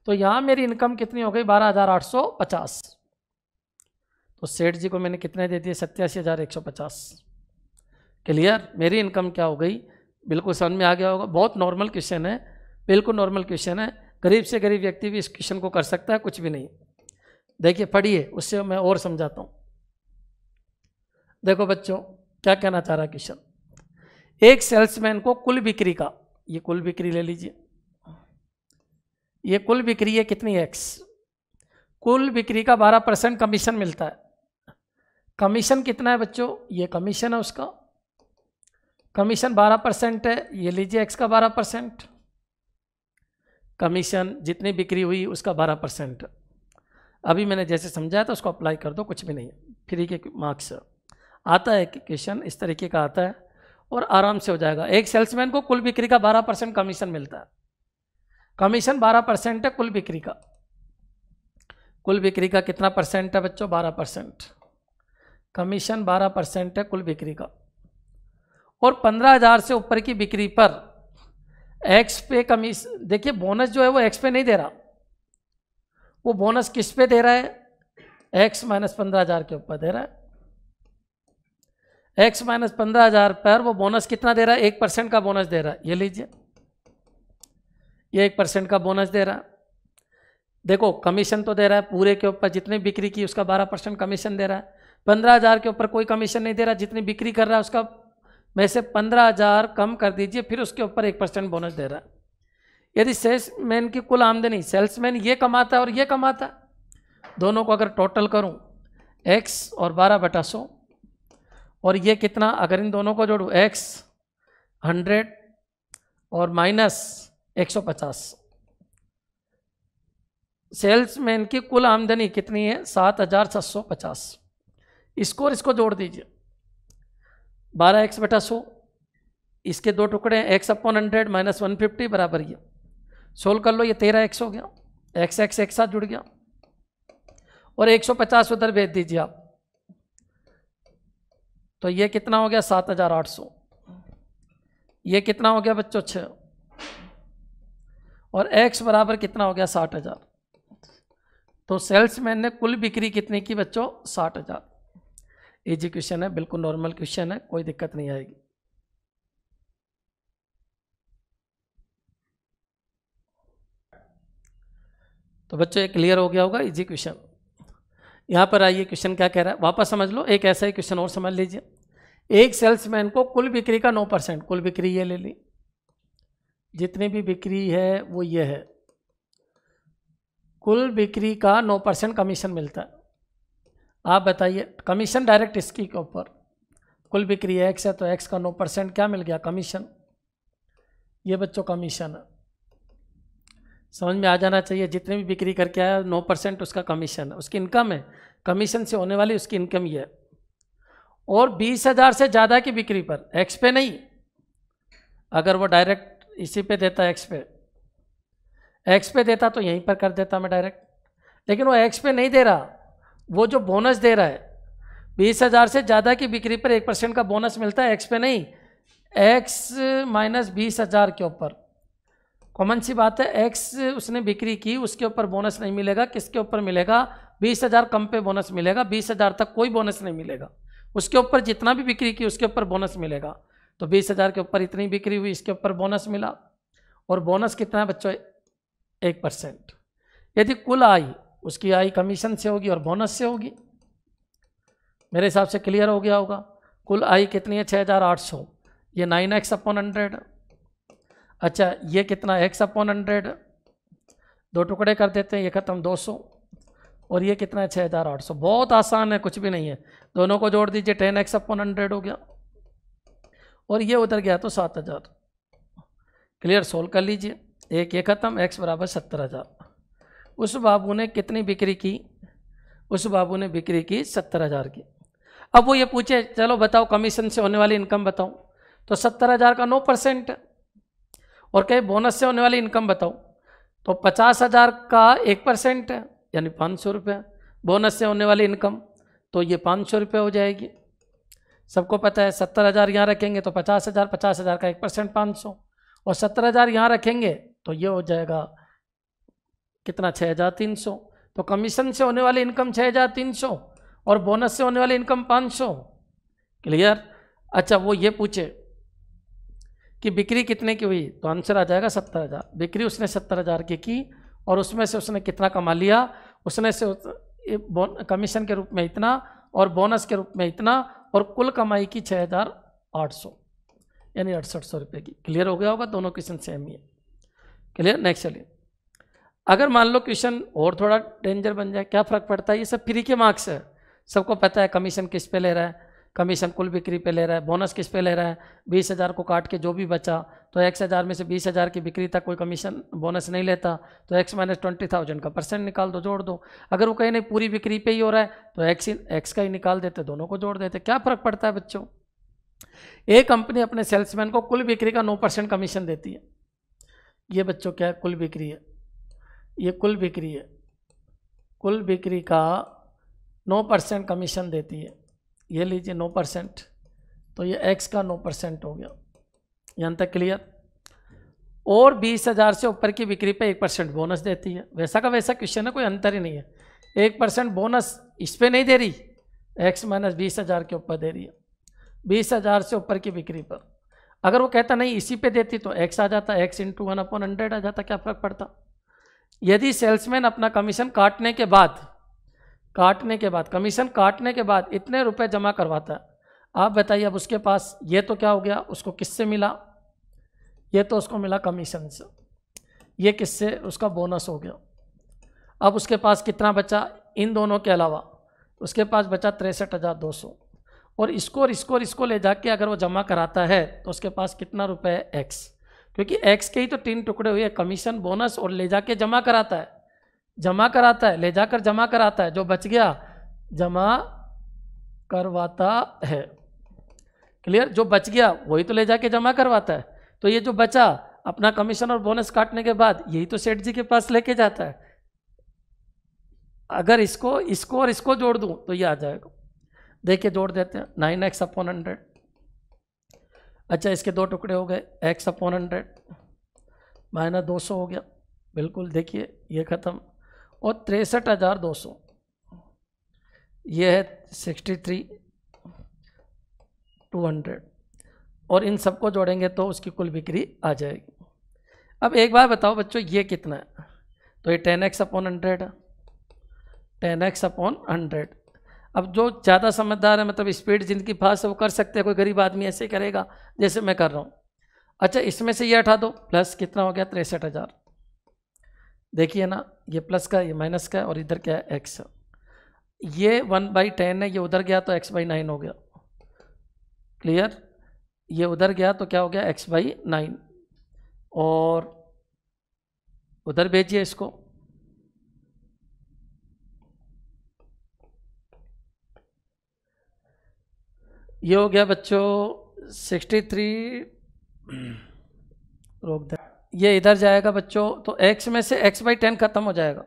तो यहाँ मेरी इनकम कितनी हो गई, 12,850। तो सेठ जी को मैंने कितने दे दिए, 87,150। क्लियर। मेरी इनकम क्या हो गई, बिल्कुल समझ में आ गया होगा। बहुत नॉर्मल क्वेश्चन है, बिल्कुल नॉर्मल क्वेश्चन है। गरीब से गरीब व्यक्ति भी इस क्वेश्चन को कर सकता है, कुछ भी नहीं। देखिए पढ़िए, उससे मैं और समझाता हूँ। देखो बच्चों क्या कहना चाह रहा है क्वेश्चन। एक सेल्समैन को कुल बिक्री का, ये कुल बिक्री ले लीजिए, ये कुल बिक्री है कितनी, x। कुल बिक्री का 12% कमीशन मिलता है। कमीशन कितना है बच्चों, ये कमीशन है उसका, कमीशन 12% है। ये लीजिए x का 12%, कमीशन जितनी बिक्री हुई उसका 12%। अभी मैंने जैसे समझाया था उसको अप्लाई कर दो, कुछ भी नहीं है, फ्री के मार्क्स आता है। क्वेश्चन इस तरीके का आता है और आराम से हो जाएगा। एक सेल्समैन को कुल बिक्री का 12% कमीशन मिलता है। कमीशन 12% है कुल बिक्री का। कुल बिक्री का कितना परसेंट है बच्चों? 12%। कमीशन 12% है कुल बिक्री का। और 15,000 से ऊपर की बिक्री पर एक्स पे कमीशन, देखिए बोनस जो है वो एक्स पे नहीं दे रहा, वो बोनस किस पे दे रहा है? एक्स माइनस 15,000 के ऊपर दे रहा है। एक्स माइनस 15,000 पर वो बोनस कितना दे रहा है? 1% का बोनस दे रहा है। ये लीजिए, ये 1% का बोनस दे रहा है। देखो कमीशन तो दे रहा है पूरे के ऊपर, जितनी बिक्री की उसका 12% कमीशन दे रहा है। 15,000 के ऊपर कोई कमीशन नहीं दे रहा, जितनी बिक्री कर रहा है उसका में से 15,000 कम कर दीजिए, फिर उसके ऊपर 1% बोनस दे रहा है। यदि सेल्समैन की कुल आमदनी, सेल्समैन ये कमाता है और ये कमाता है, दोनों को अगर टोटल करूं x और 12/100, और ये कितना, अगर इन दोनों को जोड़ूं x 100 और माइनस 150, सेल्समैन की कुल आमदनी कितनी है? 7,650। इसको और इसको जोड़ दीजिए, 12x/100, इसके दो टुकड़े हैं, x/100 माइनस 150 बराबर ये, सोल्व कर लो, ये 13x हो गया, x एक साथ जुड़ गया, और 150 उधर भेज दीजिए आप, तो ये कितना हो गया? 7,800। ये कितना हो गया बच्चों? 6, और x बराबर कितना हो गया? 60,000। तो सेल्समैन ने कुल बिक्री कितनी की बच्चों? 60,000। इजी क्वेश्चन है, बिल्कुल नॉर्मल क्वेश्चन है, कोई दिक्कत नहीं आएगी। तो बच्चों ये क्लियर हो गया होगा, इजी क्वेश्चन। यहाँ पर आइए, क्वेश्चन क्या कह रहा है, वापस समझ लो। एक ऐसा ही क्वेश्चन और समझ लीजिए। एक सेल्समैन को कुल बिक्री का 9%, कुल बिक्री ये ले ली, जितनी भी बिक्री है वो ये है, कुल बिक्री का 9% कमीशन मिलता है। आप बताइए, कमीशन डायरेक्ट इसकी के ऊपर, कुल बिक्री x है तो x का 9% क्या मिल गया? कमीशन। ये बच्चों कमीशन है, समझ में आ जाना चाहिए। जितनी भी बिक्री करके आया 9% उसका कमीशन है, उसकी इनकम है, कमीशन से होने वाली उसकी इनकम ये है। और 20,000 से ज़्यादा की बिक्री पर, x पे नहीं, अगर वो डायरेक्ट इसी पे देता है, x पे देता तो यहीं पर कर देता मैं डायरेक्ट, लेकिन वो x पे नहीं दे रहा, वो जो बोनस दे रहा है 20,000 से ज़्यादा की बिक्री पर 1% का बोनस मिलता है, x पे नहीं, x माइनस 20,000 के ऊपर। कॉमन सी बात है, x उसने बिक्री की, उसके ऊपर बोनस नहीं मिलेगा, किसके ऊपर मिलेगा? 20,000 कम पे बोनस मिलेगा, 20,000 तक कोई बोनस नहीं मिलेगा, उसके ऊपर जितना भी बिक्री की उसके ऊपर बोनस मिलेगा। तो 20,000 के ऊपर इतनी बिक्री हुई, इसके ऊपर बोनस मिला, और बोनस कितना है बच्चों? 1%। यदि कुल आय, उसकी आय कमीशन से होगी और बोनस से होगी, मेरे हिसाब से क्लियर हो गया होगा। कुल आय कितनी है? 6,800, ये 9x/100। अच्छा ये कितना? x/100, दो टुकड़े कर देते हैं, ये खत्म 200, और ये कितना है? 6,800। बहुत आसान है, कुछ भी नहीं है, दोनों को जोड़ दीजिए, 10x/100 हो गया, और ये उधर गया तो 7,000। क्लियर, सोल्व कर लीजिए, एक ये खत्म, x बराबर 70,000। उस बाबू ने कितनी बिक्री की? उस बाबू ने बिक्री की 70,000 की। अब वो ये पूछे, चलो बताओ कमीशन से होने वाली इनकम बताओ, तो 70,000 का 9% है, और कहे बोनस से होने वाली इनकम बताओ, तो 50,000 का 1% है, यानी 500 रुपये। बोनस से होने वाली इनकम, तो ये 500 रुपये हो जाएगी। सबको पता है 70,000 यहाँ रखेंगे तो 50,000, 50,000 का 1% 500, और 70,000 यहाँ रखेंगे तो ये हो जाएगा कितना? 6,300। तो कमीशन से होने वाली इनकम 6,300 और बोनस से होने वाली इनकम 500। क्लियर। अच्छा वो ये पूछे कि बिक्री कितने की हुई, तो आंसर आ जाएगा 70,000। बिक्री उसने 70,000 की और उसमें से उसने कितना कमा लिया? उसने से कमीशन के रूप में इतना और बोनस के रूप में इतना, और कुल कमाई की 6,800 यानी 6,800 रुपये की। क्लियर हो गया होगा, दोनों क्वेश्चन सेम ही है। क्लियर। नेक्स्ट चलिए, अगर मान लो क्वेश्चन और थोड़ा डेंजर बन जाए, क्या फ़र्क पड़ता है, ये सब फ्री के मार्क्स है, सबको पता है कमीशन किस पे ले रहा है। कमीशन कुल बिक्री पे ले रहा है, बोनस किस पे ले रहा है, 20,000 को काट के जो भी बचा, तो x,000 में से 20,000 की बिक्री तक कोई कमीशन बोनस नहीं लेता, तो x माइनस 20,000 का परसेंट निकाल दो, जोड़ दो। अगर वो कहीं नहीं पूरी बिक्री पे ही हो रहा है तो x का ही निकाल देते, दोनों को जोड़ देते। क्या फ़र्क पड़ता है बच्चों? एक कंपनी अपने सेल्समैन को कुल बिक्री का 9% कमीशन देती है। ये बच्चों क्या है? कुल बिक्री है, ये कुल बिक्री है, कुल बिक्री का 9% कमीशन देती है। ये लीजिए 9%, तो ये x का 9% हो गया। यहाँ तक क्लियर? और 20,000 से ऊपर की बिक्री पे 1% बोनस देती है। वैसा का वैसा क्वेश्चन है, कोई अंतर ही नहीं है। 1% बोनस इस पे नहीं दे रही, x माइनस 20,000 के ऊपर दे रही है, 20,000 से ऊपर की बिक्री पर। अगर वो कहता नहीं इसी पे देती तो x आ जाता, x इंटू 1/100 आ जाता, क्या फ़र्क पड़ता? यदि सेल्समैन अपना कमीशन काटने के बाद कमीशन काटने के बाद इतने रुपए जमा करवाता है, आप बताइए अब उसके पास ये तो क्या हो गया, उसको किससे मिला? ये तो उसको मिला कमीशन से, ये किससे? उसका बोनस हो गया। अब उसके पास कितना बचा इन दोनों के अलावा? उसके पास बचा 63,200। और इसको ले जाके अगर वो जमा कराता है तो उसके पास कितना रुपए है? x। क्योंकि x के ही तो 3 टुकड़े हुए, कमीशन, बोनस और ले जाके जमा कराता है, ले जाकर जमा कराता है। जो बच गया जमा करवाता है। क्लियर? जो बच गया वही तो ले जाके जमा करवाता है। तो ये जो बचा अपना कमीशन और बोनस काटने के बाद यही तो सेठ जी के पास लेके जाता है। अगर इसको और इसको जोड़ दूं तो ये आ जाएगा। देखिए जोड़ देते हैं, 9x/100। अच्छा, इसके 2 टुकड़े हो गए, x/100 माइनस 200 हो गया। बिल्कुल, देखिए ये खत्म। और 63,200 ये है 63,200, और इन सबको जोड़ेंगे तो उसकी कुल बिक्री आ जाएगी। अब एक बार बताओ बच्चों, ये कितना है? तो ये 10x/100 है, 10x/100। अब जो ज़्यादा समझदार है, मतलब स्पीड जिनकी फास्ट है, वो कर सकते हैं। कोई गरीब आदमी ऐसे ही करेगा जैसे मैं कर रहा हूँ। अच्छा, इसमें से ये हटा दो, प्लस कितना हो गया? 63,000। देखिए ना, ये प्लस का, ये माइनस का, और इधर क्या है? x। ये 1/10 है, ये उधर गया तो x/9 हो गया। क्लियर? ये उधर गया तो क्या हो गया? x/9। और उधर भेजिए इसको, ये हो गया बच्चों 63। रोक दे, ये इधर जाएगा बच्चों, तो x में से x/10 खत्म हो जाएगा।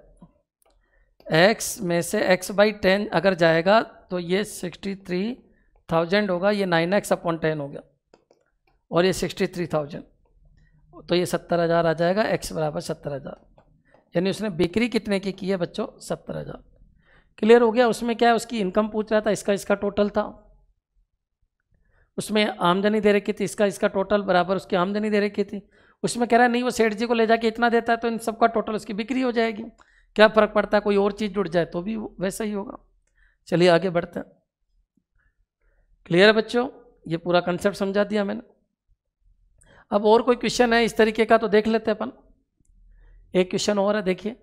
x में से x/10 अगर जाएगा तो ये 63,000 होगा, ये 9x/10 हो गया, और ये 63,000, तो ये 70,000 आ जाएगा। x बराबर 70,000, यानी उसने बिक्री कितने की है बच्चों? 70,000। क्लियर हो गया? उसमें क्या है, उसकी इनकम पूछ रहा था, इसका टोटल था। उसमें आमदनी दे रखी थी, इसका टोटल बराबर उसकी आमदनी दे रखी थी। उसमें कह रहा है नहीं, वो सेठ जी को ले जाके इतना देता है तो इन सबका टोटल उसकी बिक्री हो जाएगी। क्या फ़र्क पड़ता है, कोई और चीज़ जुड़ जाए तो भी वैसा ही होगा। चलिए आगे बढ़ते हैं। क्लियर है बच्चों? ये पूरा कंसेप्ट समझा दिया मैंने। अब और कोई क्वेश्चन है इस तरीके का तो देख लेते हैं अपन। एक क्वेश्चन और है, देखिए।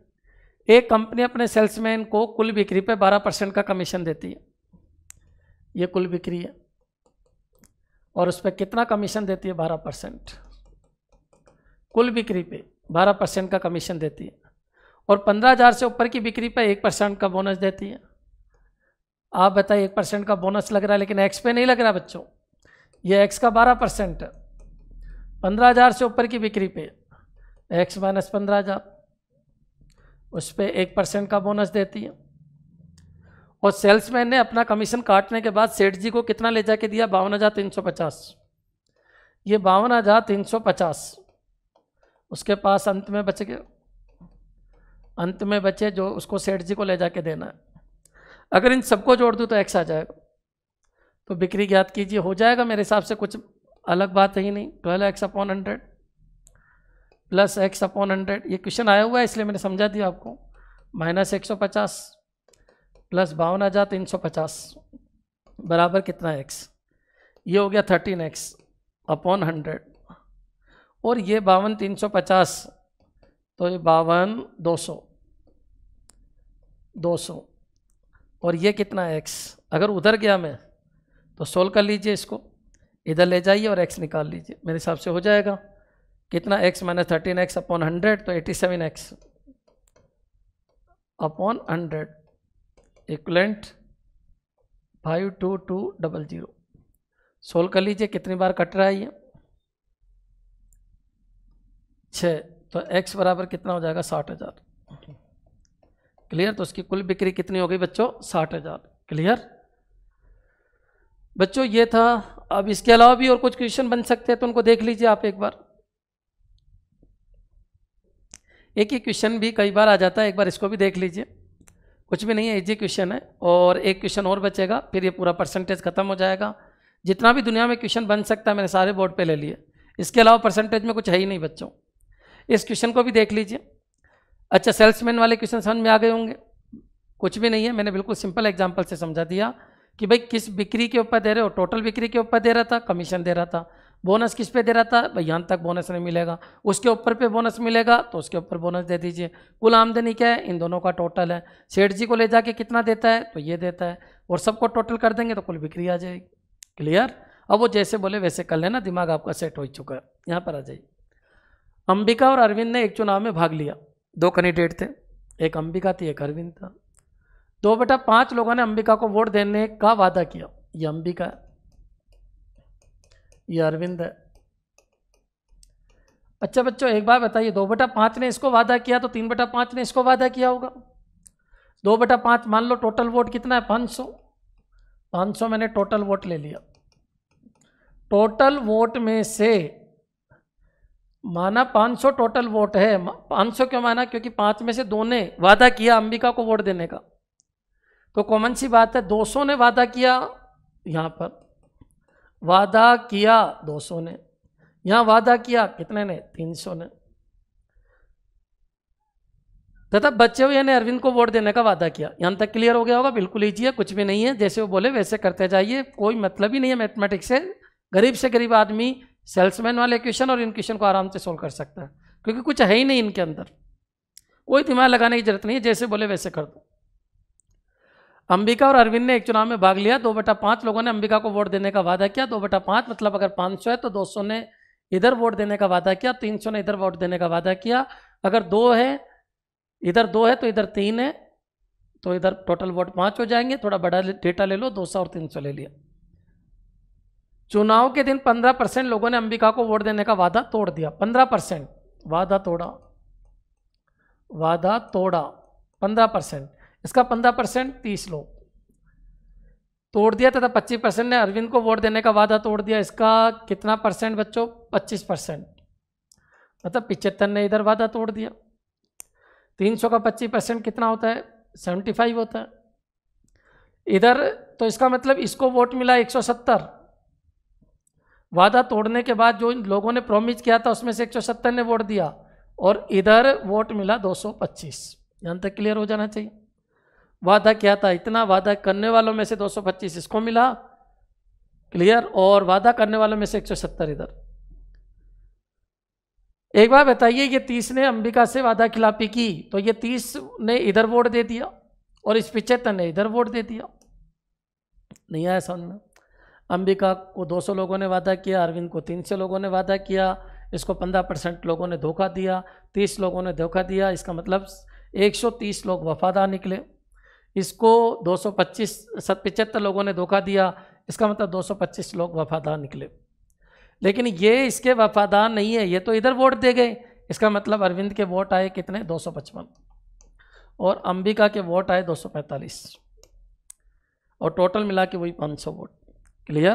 एक कंपनी अपने सेल्समैन को कुल बिक्री पे 12% का कमीशन देती है। ये कुल बिक्री है, और उस पर कितना कमीशन देती है? 12%। कुल बिक्री पे 12% का कमीशन देती है, और 15,000 से ऊपर की बिक्री पे 1% का बोनस देती है। आप बताइए, 1% का बोनस लग रहा है, लेकिन x पे नहीं लग रहा बच्चों। ये x का 12% है। 15,000 से ऊपर की बिक्री पे x माइनस 15,000, उस पर 1% का बोनस देती है। और सेल्समैन ने अपना कमीशन काटने के बाद सेठ जी को कितना ले जाके दिया? 52,350। ये 52,350 उसके पास अंत में बच गए, अंत में बचे जो उसको सेठ जी को ले जाके देना है। अगर इन सबको जोड़ दूँ तो x आ जाएगा। तो बिक्री ज्ञात कीजिए, हो जाएगा मेरे हिसाब से, कुछ अलग बात है ही नहीं। 12x/100 प्लस x/100, ये क्वेश्चन आया हुआ है इसलिए मैंने समझा दिया आपको। माइनस 150 प्लस 52,350 बराबर कितना x? ये हो गया 13x/100, और ये 52,350, तो ये 52,200, और ये कितना x? अगर उधर गया मैं तो सोल्व कर लीजिए, इसको इधर ले जाइए और x निकाल लीजिए। मेरे हिसाब से हो जाएगा कितना, x माइनस 13x अपॉन 100, तो 87x अपॉन 100 इक्वलेंट 52200। सोल्व कर लीजिए, कितनी बार कट रहा है ये, 6, तो x बराबर कितना हो जाएगा, 60,000। क्लियर। तो उसकी कुल बिक्री कितनी हो गई बच्चों, 60,000। क्लियर बच्चों, ये था। अब इसके अलावा भी और कुछ क्वेश्चन बन सकते हैं, तो उनको देख लीजिए आप एक बार। एक ही क्वेश्चन भी कई बार आ जाता है, एक बार इसको भी देख लीजिए, कुछ भी नहीं है, इजी क्वेश्चन है। और एक क्वेश्चन और बचेगा, फिर ये पूरा परसेंटेज खत्म हो जाएगा। जितना भी दुनिया में क्वेश्चन बन सकता है मैंने सारे बोर्ड पे ले लिए, इसके अलावा परसेंटेज में कुछ है ही नहीं बच्चों। इस क्वेश्चन को भी देख लीजिए। अच्छा, सेल्समैन वाले क्वेश्चन समझ में आ गए होंगे। कुछ भी नहीं है, मैंने बिल्कुल सिंपल एग्जाम्पल से समझा दिया कि भाई किस बिक्री के ऊपर दे रहे हो, टोटल बिक्री के ऊपर दे रहा था, कमीशन दे रहा था। बोनस किस पे दे रहा था, भाई यहाँ तक बोनस नहीं मिलेगा, उसके ऊपर पे बोनस मिलेगा तो उसके ऊपर बोनस दे दीजिए। कुल आमदनी क्या है, इन दोनों का टोटल है। सेठ जी को ले जाके कितना देता है, तो ये देता है, और सबको टोटल कर देंगे तो कुल बिक्री आ जाएगी। क्लियर। अब वो जैसे बोले वैसे कर लेना, दिमाग आपका सेट हो चुका है। यहाँ पर आ जाइए। अंबिका और अरविंद ने एक चुनाव में भाग लिया। 2 कैंडिडेट थे, एक अंबिका थी, एक अरविंद था। 2/5 लोगों ने अंबिका को वोट देने का वादा किया। ये अंबिका है, ये अरविंद है। अच्छा बच्चों, एक बात बताइए, 2/5 ने इसको वादा किया तो 3/5 ने इसको वादा किया होगा। 2/5 मान लो टोटल वोट कितना है, 500। 500 मैंने टोटल वोट ले लिया। टोटल वोट में से माना 500 टोटल वोट है। 500 क्यों माना, क्योंकि 5 में से 2 ने वादा किया अंबिका को वोट देने का, तो कॉमन सी बात है 200 ने वादा किया, यहां पर वादा किया 200 ने, यहां वादा किया कितने ने, 300 ने। तथा बचे हुए ने अरविंद को वोट देने का वादा किया। यहां तक क्लियर हो गया होगा। बिल्कुल ईजी है, कुछ भी नहीं है, जैसे वो बोले वैसे करते जाइए, कोई मतलब ही नहीं है मैथमेटिक्स से। गरीब से गरीब आदमी सेल्समैन वाले क्वेश्चन और इन क्वेश्चन को आराम से सोल्व कर सकता है, क्योंकि कुछ है ही नहीं इनके अंदर, कोई दिमाग लगाने की जरूरत नहीं है, जैसे बोले वैसे कर दो। अंबिका और अरविंद ने एक चुनाव में भाग लिया। 2/5 लोगों ने अंबिका को वोट देने का वादा किया। 2/5 मतलब अगर 500 है तो 200 ने इधर वोट देने का वादा किया, 300 ने इधर वोट देने का वादा किया। अगर 2 है, इधर 2 है तो इधर 3 है, तो इधर टोटल वोट 5 हो जाएंगे। थोड़ा बड़ा डेटा ले लो, 200 और 300 ले लिया। चुनाव के दिन 15% लोगों ने अंबिका को वोट देने का वादा तोड़ दिया। 15% वादा तोड़ा, वादा तोड़ा 15%। इसका 15% 30 लोग तोड़ दिया, तथा 25% ने अरविंद को वोट देने का वादा तोड़ दिया। इसका कितना परसेंट बच्चों, 25%, मतलब 75 ने इधर वादा तोड़ दिया। 300 का 25% कितना होता है, 75 होता है इधर। तो इसका मतलब इसको वोट मिला 170। वादा तोड़ने के बाद जो लोगों ने प्रॉमिस किया था उसमें से 170 ने वोट दिया, और इधर वोट मिला 225। यहां तक क्लियर हो जाना चाहिए। वादा किया था इतना, वादा करने वालों में से 225 इसको मिला, क्लियर, और वादा करने वालों में से 170 इधर। एक बार बताइए, ये 30 ने अंबिका से वादा खिलाफी की, तो ये 30 ने इधर वोट दे दिया और इस 75 ने इधर वोट दे दिया। नहीं आया समझ में। अंबिका को 200 लोगों ने वादा किया, अरविंद को 300 लोगों ने वादा किया, इसको 15% लोगों ने धोखा दिया, 30 लोगों ने धोखा दिया। इसका मतलब 130 लोग वफादार निकले। इसको 75 लोगों ने धोखा दिया, इसका मतलब 225 लोग वफादार निकले। लेकिन ये इसके वफादार नहीं है, ये तो इधर वोट दे गए। इसका मतलब अरविंद के वोट आए कितने, 255, और अंबिका के वोट आए 245, और टोटल मिला के वही 500 वोट। क्लियर,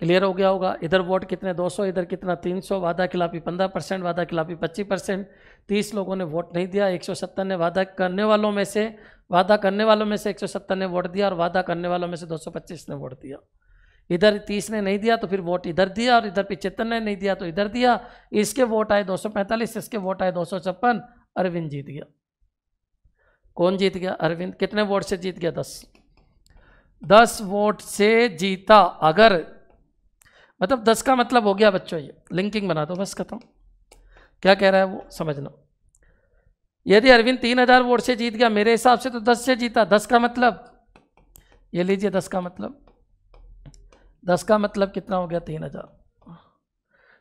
क्लियर हो गया होगा। इधर वोट कितने, 200, इधर कितना 300। वादा खिलाफी 15%, वादा खिलाफी 25%। 30 लोगों ने वोट नहीं दिया। 170 ने वादा करने वालों में से 170 ने वोट दिया, और वादा करने वालों में से 225 ने वोट दिया। इधर 30 ने नहीं दिया तो फिर वोट इधर दिया, और इधर 75 ने नहीं दिया तो इधर दिया। इसके वोट आए 245, इसके वोट आए 256। अरविंद जीत गया। कौन जीत गया, अरविंद। कितने वोट से जीत गया, 10 वोट से जीता। अगर मतलब 10 का मतलब हो गया बच्चों, ये लिंकिंग बना दो बस, खत्म। क्या कह रहा है वो समझना। यदि अरविंद 3000 वोट से जीत गया, मेरे हिसाब से तो 10 से जीता। 10 का मतलब ये लीजिए, 10 का मतलब 10 का मतलब कितना हो गया 3000,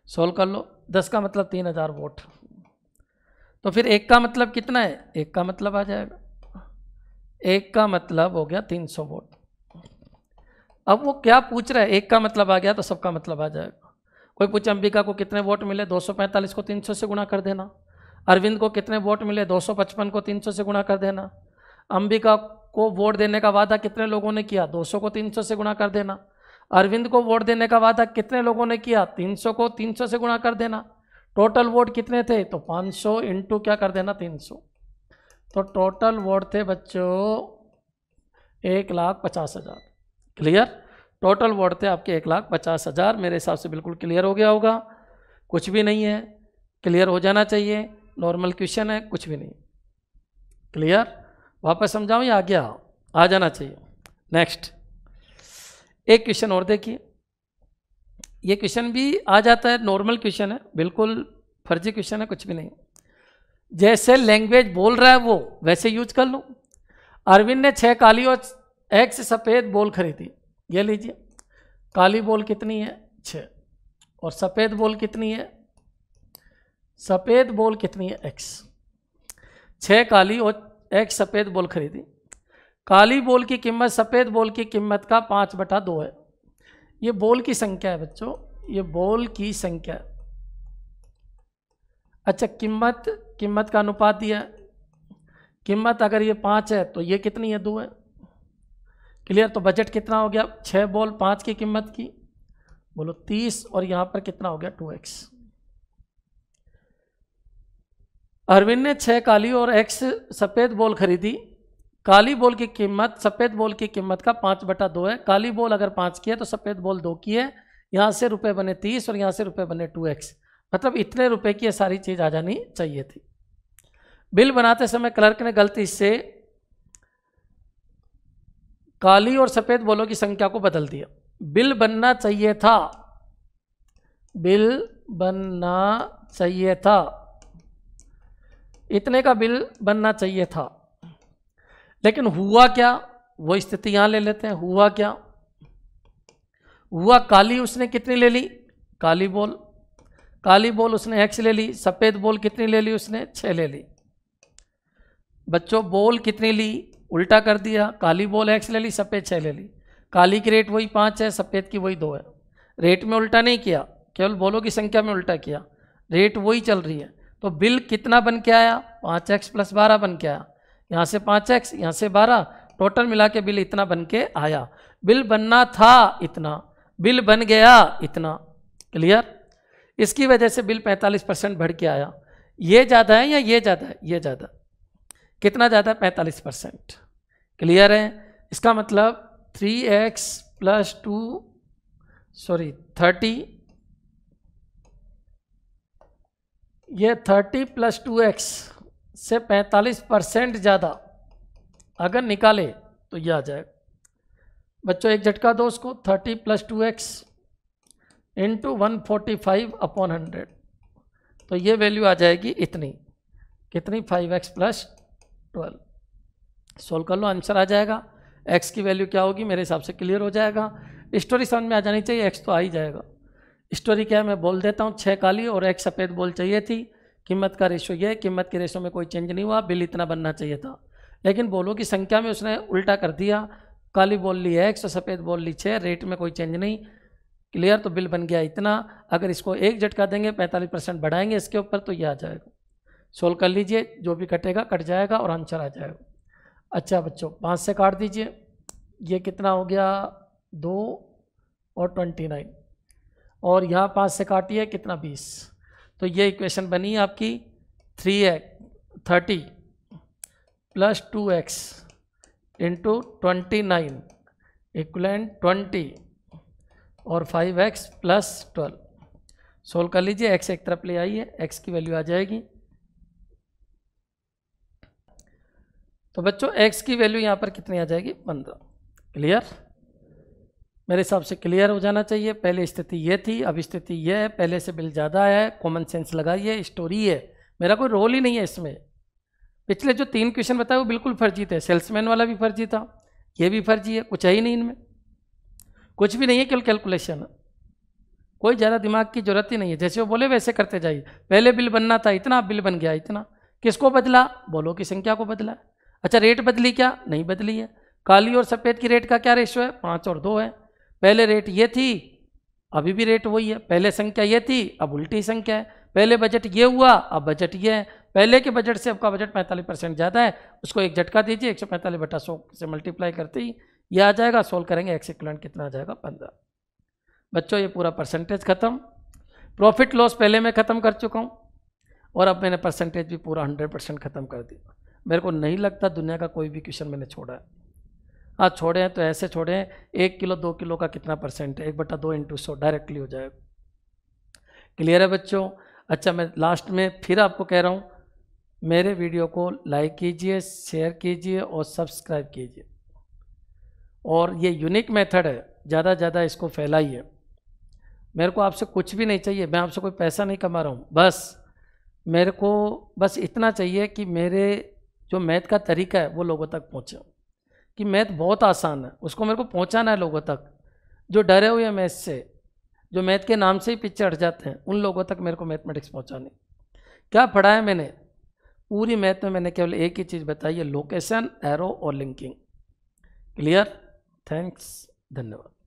सोल्व कर लो। 10 का मतलब 3000 वोट, तो फिर 1 का मतलब कितना है, 1 का मतलब आ जाएगा, 1 का मतलब हो गया 300 वोट। अब वो क्या पूछ रहा है, 1 का मतलब आ गया तो सबका मतलब आ जाएगा। कोई पूछे अंबिका को कितने वोट मिले, 245 को 300 से गुणा कर देना। अरविंद को कितने वोट मिले, 255 को 300 से गुणा कर देना। अंबिका को वोट देने का वादा कितने लोगों ने किया, 200 को 300 से गुणा कर देना। अरविंद को वोट देने का वादा कितने लोगों ने किया, 300 को 300 से गुणा कर देना। टोटल वोट कितने थे, तो 500 इंटू क्या कर देना 300। तो टोटल वोट थे बच्चों 1,50,000। क्लियर, टोटल वोट थे आपके 1,50,000। मेरे हिसाब से बिल्कुल क्लियर हो गया होगा, कुछ भी नहीं है, क्लियर हो जाना चाहिए, नॉर्मल क्वेश्चन है, कुछ भी नहीं। क्लियर, वापस समझाऊं या आगे आ जाना चाहिए। नेक्स्ट एक क्वेश्चन और देखिए, ये क्वेश्चन भी आ जाता है, नॉर्मल क्वेश्चन है, बिल्कुल फर्जी क्वेश्चन है, कुछ भी नहीं। जैसे लैंग्वेज बोल रहा है वो वैसे यूज कर लो। अरविंद ने 6 काली और 1 सफ़ेद बॉल खरीदी। ये लीजिए, काली बॉल कितनी है 6, और सफ़ेद बॉल कितनी है, सफ़ेद बॉल कितनी है x। 6 काली और 1 सफ़ेद बॉल खरीदी। काली बॉल की कीमत सफ़ेद बॉल की कीमत का 5/2 है। ये बॉल की संख्या है बच्चों, ये बॉल की संख्या है। अच्छा, कीमत का अनुपात दिया, कीमत अगर ये 5 है तो ये कितनी है 2 है। क्लियर, तो बजट कितना हो गया, 6 बॉल 5 की कीमत की, बोलो 30, और यहाँ पर कितना हो गया 2x। अरविंद ने 6 काली और 1 सफ़ेद बॉल खरीदी। काली बॉल की कीमत सफ़ेद बॉल की कीमत का 5/2 है। काली बॉल अगर 5 की है तो सफ़ेद बॉल 2 की है। यहाँ से रुपए बने 30 और यहाँ से रुपए बने 2x, मतलब इतने रुपए की ये सारी चीज़ आ जानी चाहिए थी। बिल बनाते समय क्लर्क ने गलती से काली और सफ़ेद बॉलों की संख्या को बदल दिया। बिल बनना चाहिए था, बिल बनना चाहिए था, इतने का बिल बनना चाहिए था, लेकिन हुआ क्या, वो स्थिति यहां ले लेते हैं। हुआ क्या, हुआ काली उसने कितनी ले ली, काली बॉल उसने x ले ली। सफ़ेद बॉल कितनी ले ली उसने, 6 ले ली। बच्चों बॉल कितनी ली, उल्टा कर दिया, काली बॉल x ले ली, सफ़ेद 6 ले ली। काली की रेट वही 5 है, सफ़ेद की वही 2 है। रेट में उल्टा नहीं किया, केवल बॉलों की संख्या में उल्टा किया, रेट वही चल रही है। तो बिल कितना बन के आया, 5x + 12 बन के आया। यहाँ से 5x, यहाँ से 12, टोटल मिला के बिल इतना बन के आया। बिल बनना था इतना, बिल बन गया इतना। क्लियर, इसकी वजह से बिल 45% बढ़ के आया। ये ज़्यादा है या ये ज़्यादा है, ये ज़्यादा। कितना ज़्यादा है, 45%। क्लियर है, इसका मतलब 3x + 30, ये 30 + 2x से 45% ज़्यादा अगर निकाले तो यह आ जाएगा। बच्चों एक झटका दो उसको, 30 + 2x × 145/100, तो ये वैल्यू आ जाएगी इतनी, कितनी, 5x + 12। सोल्व कर लो, आंसर आ जाएगा। x की वैल्यू क्या होगी, मेरे हिसाब से क्लियर हो जाएगा। स्टोरी समझ में आ जानी चाहिए, x तो आ ही जाएगा। स्टोरी क्या है मैं बोल देता हूँ, 6 काली और 1 सफ़ेद बॉल चाहिए थी। कीमत का रेशो ये, कीमत के रेशो में कोई चेंज नहीं हुआ, बिल इतना बनना चाहिए था, लेकिन बॉलों की संख्या में उसने उल्टा कर दिया। काली बॉल ली 1 और सफ़ेद बॉल ली 6, रेट में कोई चेंज नहीं। क्लियर, तो बिल बन गया इतना। अगर इसको एक झटका देंगे, 45% बढ़ाएंगे इसके ऊपर, तो ये आ जाएगा। सोल्व कर लीजिए, जो भी कटेगा कट जाएगा और आंसर आ जाएगा। अच्छा बच्चों 5 से काट दीजिए, ये कितना हो गया 2 और 29, और यहाँ 5 से काटिए कितना 20। तो ये इक्वेशन बनी आपकी 30 + 2x × 29 = 20 और 5x + 12। सोल्व कर लीजिए, x एक तरफ ले आइए, x की वैल्यू आ जाएगी। तो बच्चों x की वैल्यू यहाँ पर कितनी आ जाएगी, 15। क्लियर, मेरे हिसाब से क्लियर हो जाना चाहिए। पहले स्थिति ये थी, अब स्थिति ये है, पहले से बिल ज़्यादा है, कॉमन सेंस लगाइए, स्टोरी है, मेरा कोई रोल ही नहीं है इसमें। पिछले जो 3 क्वेश्चन बताए वो बिल्कुल फर्जी थे, सेल्समैन वाला भी फर्जी था, ये भी फर्जी है, कुछ है ही नहीं इनमें, कुछ भी नहीं है, केवल कैलकुलेशन। कोई ज़्यादा दिमाग की जरूरत ही नहीं है, जैसे वो बोले वैसे करते जाइए। पहले बिल बनना था इतना, बिल बन गया इतना। किसको बदला? बोलो की संख्या को बदला। अच्छा रेट बदली क्या? नहीं बदली है। काली और सफ़ेद की रेट का क्या रेशो है? 5 और 2 है। पहले रेट ये थी, अभी भी रेट वही है। पहले संख्या ये थी, अब उल्टी संख्या है। पहले बजट ये हुआ, अब बजट ये है। पहले के बजट से आपका बजट 45% ज़्यादा है, उसको एक झटका दीजिए, 145/100 से मल्टीप्लाई करते ही ये आ जाएगा। सोल्व करेंगे, एक्स इक्विवेलेंट कितना आ जाएगा? 15। बच्चों ये पूरा परसेंटेज खत्म। प्रॉफिट लॉस पहले मैं ख़त्म कर चुका हूँ, और अब मैंने परसेंटेज भी पूरा 100% ख़त्म कर दिया। मेरे को नहीं लगता दुनिया का कोई भी क्वेश्चन मैंने छोड़ा है। हाँ छोड़े हैं तो ऐसे छोड़े हैं, 1 किलो 2 किलो का कितना परसेंट है, 1/2 × 100 डायरेक्टली हो जाएगा। क्लियर है बच्चों? अच्छा मैं लास्ट में फिर आपको कह रहा हूँ, मेरे वीडियो को लाइक कीजिए, शेयर कीजिए और सब्सक्राइब कीजिए। और ये यूनिक मेथड है, ज़्यादा ज़्यादा इसको फैलाइए। मेरे को आपसे कुछ भी नहीं चाहिए, मैं आपसे कोई पैसा नहीं कमा रहा हूँ। बस मेरे को बस इतना चाहिए कि मेरे जो मैथ का तरीका है वो लोगों तक पहुँचे, कि मैथ बहुत आसान है, उसको मेरे को पहुँचाना है लोगों तक। जो डरे हुए हैं मैथ से, जो मैथ के नाम से ही पीछे हट जाते हैं, उन लोगों तक मेरे को मैथमेटिक्स पहुँचानी। क्या पढ़ा है मैंने? पूरी मैथ में मैंने केवल एक ही चीज़ बताई है, लोकेशन, एरो और लिंकिंग। क्लियर? थैंक्स, धन्यवाद।